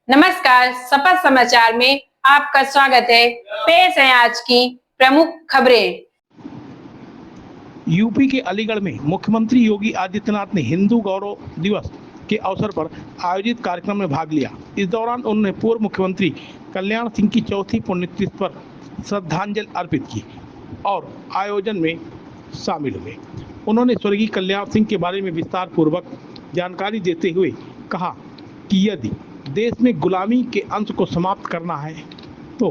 नमस्कार, शपथ समाचार में आपका स्वागत है। पेश है आज की प्रमुख खबरें। यूपी के अलीगढ़ में मुख्यमंत्री योगी आदित्यनाथ ने हिंदू गौरव दिवस के अवसर पर आयोजित कार्यक्रम में भाग लिया। इस दौरान उन्होंने पूर्व मुख्यमंत्री कल्याण सिंह की चौथी पुण्यतिथि पर श्रद्धांजलि अर्पित की और आयोजन में शामिल हुए। उन्होंने स्वर्गीय कल्याण सिंह के बारे में विस्तार पूर्वक जानकारी देते हुए कहा कि यदि देश में गुलामी के अंश को समाप्त करना है तो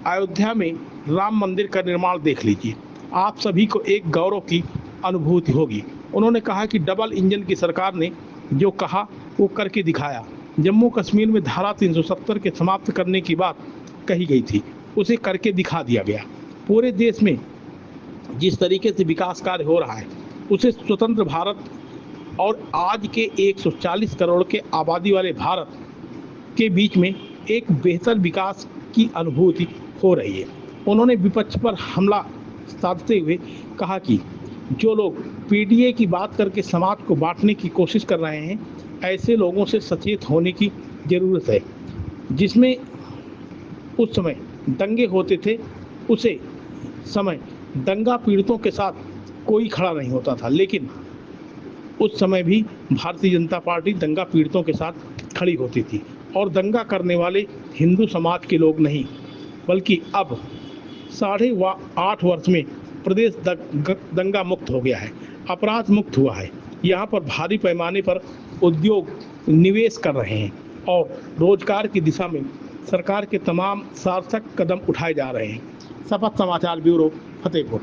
अयोध्या में राम मंदिर का निर्माण देख लीजिए, आप सभी को एक गौरव की अनुभूति होगी। उन्होंने कहा कि डबल इंजन की सरकार ने जो कहा वो करके दिखाया। जम्मू कश्मीर में धारा 370 के समाप्त करने की बात कही गई थी, उसे करके दिखा दिया गया। पूरे देश में जिस तरीके से विकास कार्य हो रहा है उसे स्वतंत्र भारत और आज के 140 करोड़ के आबादी वाले भारत के बीच में एक बेहतर विकास की अनुभूति हो रही है। उन्होंने विपक्ष पर हमला साधते हुए कहा कि जो लोग पीडीए की बात करके समाज को बांटने की कोशिश कर रहे हैं, ऐसे लोगों से सचेत होने की ज़रूरत है। जिसमें उस समय दंगे होते थे, उसे समय दंगा पीड़ितों के साथ कोई खड़ा नहीं होता था, लेकिन उस समय भी भारतीय जनता पार्टी दंगा पीड़ितों के साथ खड़ी होती थी और दंगा करने वाले हिंदू समाज के लोग नहीं, बल्कि अब 8.5 वर्ष में प्रदेश दंगा मुक्त हो गया है, अपराध मुक्त हुआ है। यहाँ पर भारी पैमाने पर उद्योग निवेश कर रहे हैं और रोजगार की दिशा में सरकार के तमाम सार्थक कदम उठाए जा रहे हैं। शपथ समाचार ब्यूरो, फतेहपुर।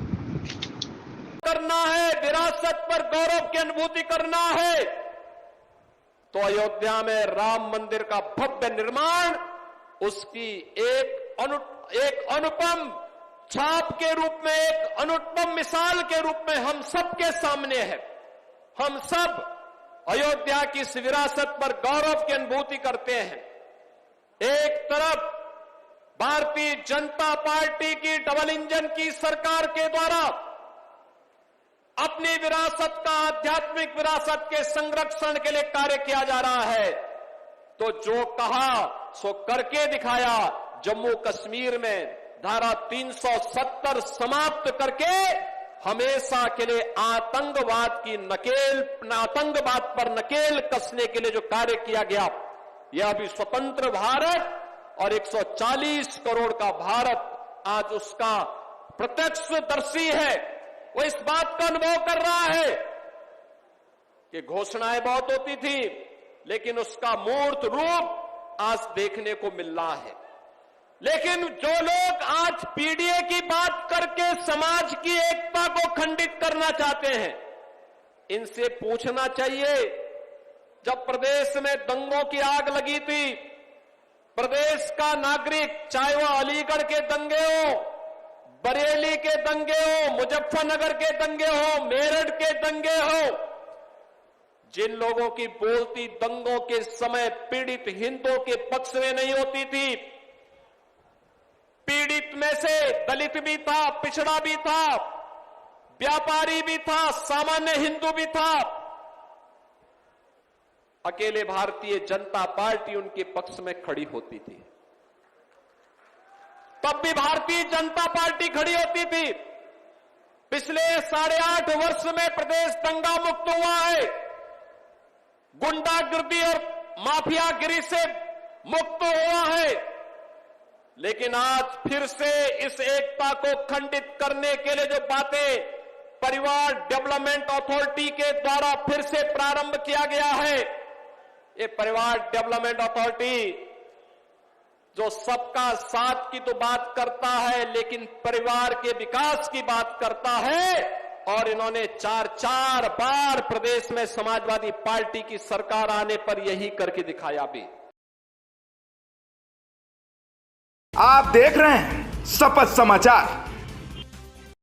करना है, विरासत पर गौरव की अनुभूति करना है तो अयोध्या में राम मंदिर का भव्य निर्माण उसकी एक अनुपम छाप के रूप में, एक अनुपम मिसाल के रूप में हम सबके सामने है। हम सब अयोध्या की इस विरासत पर गौरव की अनुभूति करते हैं। एक तरफ भारतीय जनता पार्टी की डबल इंजन की सरकार के द्वारा अपनी विरासत का, आध्यात्मिक विरासत के संरक्षण के लिए कार्य किया जा रहा है, तो जो कहा सो करके दिखाया। जम्मू कश्मीर में धारा 370 समाप्त करके हमेशा के लिए आतंकवाद पर नकेल कसने के लिए जो कार्य किया गया, यह अभी स्वतंत्र भारत और 140 करोड़ का भारत आज उसका प्रत्यक्षदर्शी है। वो इस बात का अनुभव कर रहा है कि घोषणाएं बहुत होती थी, लेकिन उसका मूर्त रूप आज देखने को मिल रहा है। लेकिन जो लोग आज पीडीए की बात करके समाज की एकता को खंडित करना चाहते हैं, इनसे पूछना चाहिए, जब प्रदेश में दंगों की आग लगी थी, प्रदेश का नागरिक, चाहे वह अलीगढ़ के दंगे हो, बरेली के दंगे हो, मुजफ्फरनगर के दंगे हो, मेरठ के दंगे हो, जिन लोगों की बोलती दंगों के समय पीड़ित हिंदुओं के पक्ष में नहीं होती थी, पीड़ित में से दलित भी था, पिछड़ा भी था, व्यापारी भी था, सामान्य हिंदू भी था, अकेले भारतीय जनता पार्टी उनके पक्ष में खड़ी होती थी। तब भी भारतीय जनता पार्टी खड़ी होती थी। पिछले 8.5 वर्ष में प्रदेश दंगा मुक्त हुआ है, गुंडागिर्दी और माफियागिरी से मुक्त हुआ है, लेकिन आज फिर से इस एकता को खंडित करने के लिए जो बातें परिवार डेवलपमेंट अथॉरिटी के द्वारा फिर से प्रारंभ किया गया है, ये परिवार डेवलपमेंट अथॉरिटी जो सबका साथ की तो बात करता है, लेकिन परिवार के विकास की बात करता है। और इन्होंने 4 बार प्रदेश में समाजवादी पार्टी की सरकार आने पर यही करके दिखाया भी। आप देख रहे हैं शपथ समाचार।